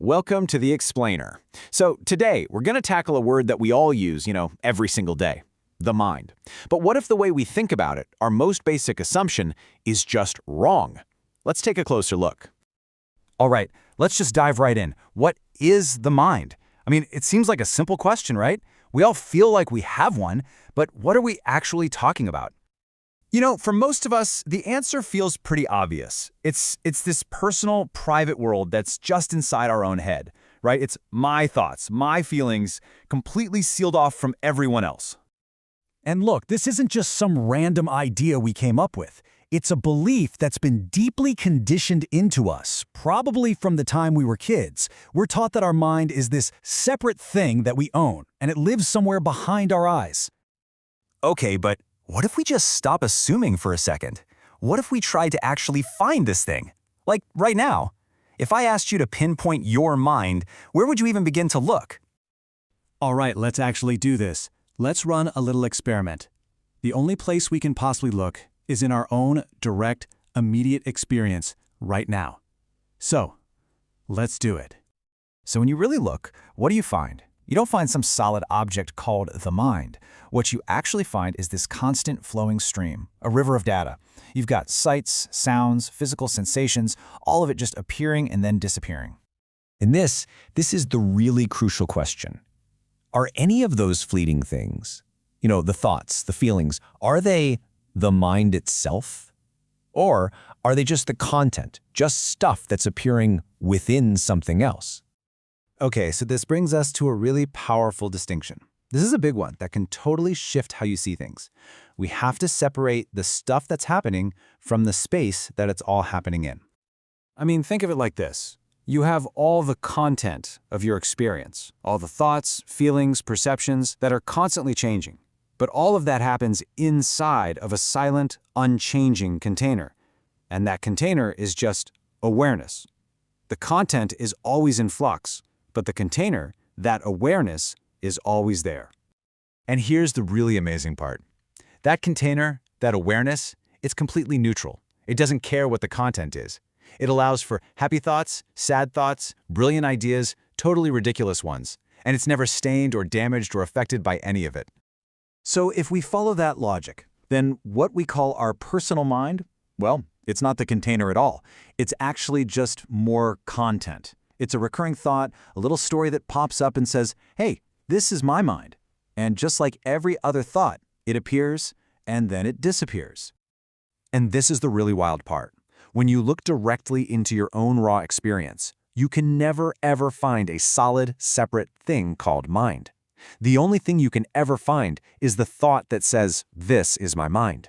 Welcome to The Explainer. So today, we're going to tackle a word that we all use, every single day, the mind. But what if the way we think about it, our most basic assumption, is just wrong? Let's take a closer look. All right, let's just dive right in. What is the mind? I mean, it seems like a simple question, right? We all feel like we have one, but what are we actually talking about? For most of us, the answer feels pretty obvious. It's this personal, private world that's just inside our own head, right? It's my thoughts, my feelings, completely sealed off from everyone else. And look, this isn't just some random idea we came up with. It's a belief that's been deeply conditioned into us, probably from the time we were kids. We're taught that our mind is this separate thing that we own, and it lives somewhere behind our eyes. Okay, but what if we just stop assuming for a second? What if we tried to actually find this thing? Like right now. If I asked you to pinpoint your mind, where would you even begin to look? All right, let's actually do this. Let's run a little experiment. The only place we can possibly look is in our own direct, immediate experience right now. So, let's do it. So when you really look, what do you find? You don't find some solid object called the mind. What you actually find is this constant flowing stream, a river of data. You've got sights, sounds, physical sensations, all of it just appearing and then disappearing. And this is the really crucial question. Are any of those fleeting things, the thoughts, the feelings, are they the mind itself? Or are they just the content, just stuff that's appearing within something else? Okay, so this brings us to a really powerful distinction. This is a big one that can totally shift how you see things. We have to separate the stuff that's happening from the space that it's all happening in. I mean, think of it like this. You have all the content of your experience, all the thoughts, feelings, perceptions that are constantly changing. But all of that happens inside of a silent, unchanging container. And that container is just awareness. The content is always in flux, but the container, that awareness, is always there. And here's the really amazing part. That container, that awareness, it's completely neutral. It doesn't care what the content is. It allows for happy thoughts, sad thoughts, brilliant ideas, totally ridiculous ones. And it's never stained or damaged or affected by any of it. So if we follow that logic, then what we call our personal mind, well, it's not the container at all. It's actually just more content. It's a recurring thought, a little story that pops up and says, hey, this is my mind. And just like every other thought, it appears and then it disappears. And this is the really wild part. When you look directly into your own raw experience, you can never ever find a solid, separate thing called mind. The only thing you can ever find is the thought that says, this is my mind.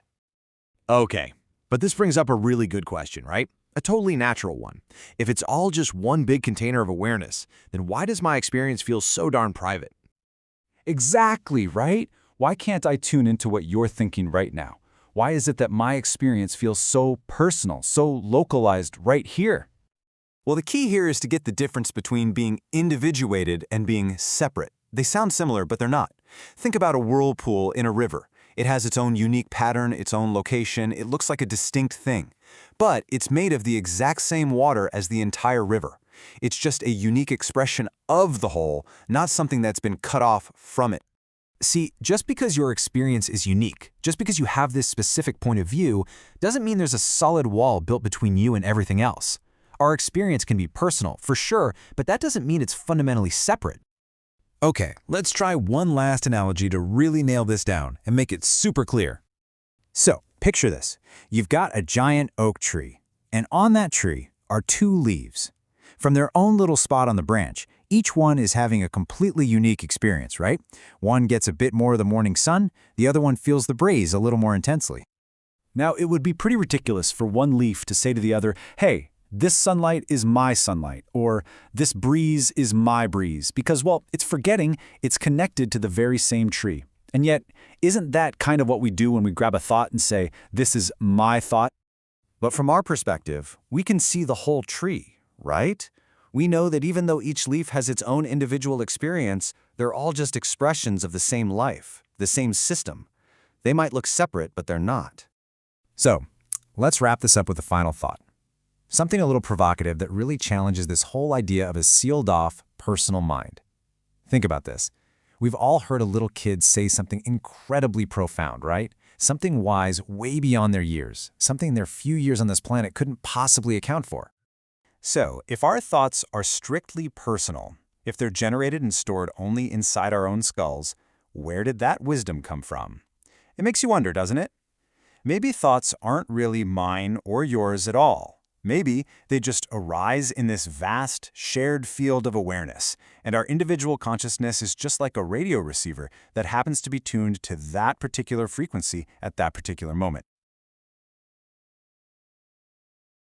Okay, but this brings up a really good question, right? A totally natural one. If it's all just one big container of awareness, then why does my experience feel so darn private? Exactly, right? Why can't I tune into what you're thinking right now? Why is it that my experience feels so personal, so localized right here? Well, the key here is to get the difference between being individuated and being separate. They sound similar, but they're not. Think about a whirlpool in a river. It has its own unique pattern, its own location. It looks like a distinct thing. But it's made of the exact same water as the entire river. It's just a unique expression of the whole, not something that's been cut off from it. See, just because your experience is unique, just because you have this specific point of view, doesn't mean there's a solid wall built between you and everything else. Our experience can be personal, for sure, but that doesn't mean it's fundamentally separate. Okay, let's try one last analogy to really nail this down and make it super clear. So, picture this. You've got a giant oak tree, and on that tree are two leaves. From their own little spot on the branch, each one is having a completely unique experience, right? One gets a bit more of the morning sun, the other one feels the breeze a little more intensely. Now, it would be pretty ridiculous for one leaf to say to the other, hey, this sunlight is my sunlight, or this breeze is my breeze, because, well, it's forgetting it's connected to the very same tree. And yet, isn't that kind of what we do when we grab a thought and say, this is my thought? But from our perspective, we can see the whole tree, right? We know that even though each leaf has its own individual experience, they're all just expressions of the same life, the same system. They might look separate, but they're not. So, let's wrap this up with a final thought. Something a little provocative that really challenges this whole idea of a sealed-off personal mind. Think about this. We've all heard a little kid say something incredibly profound, right? Something wise way beyond their years, something their few years on this planet couldn't possibly account for. So, if our thoughts are strictly personal, if they're generated and stored only inside our own skulls, where did that wisdom come from? It makes you wonder, doesn't it? Maybe thoughts aren't really mine or yours at all. Maybe they just arise in this vast, shared field of awareness, and our individual consciousness is just like a radio receiver that happens to be tuned to that particular frequency at that particular moment.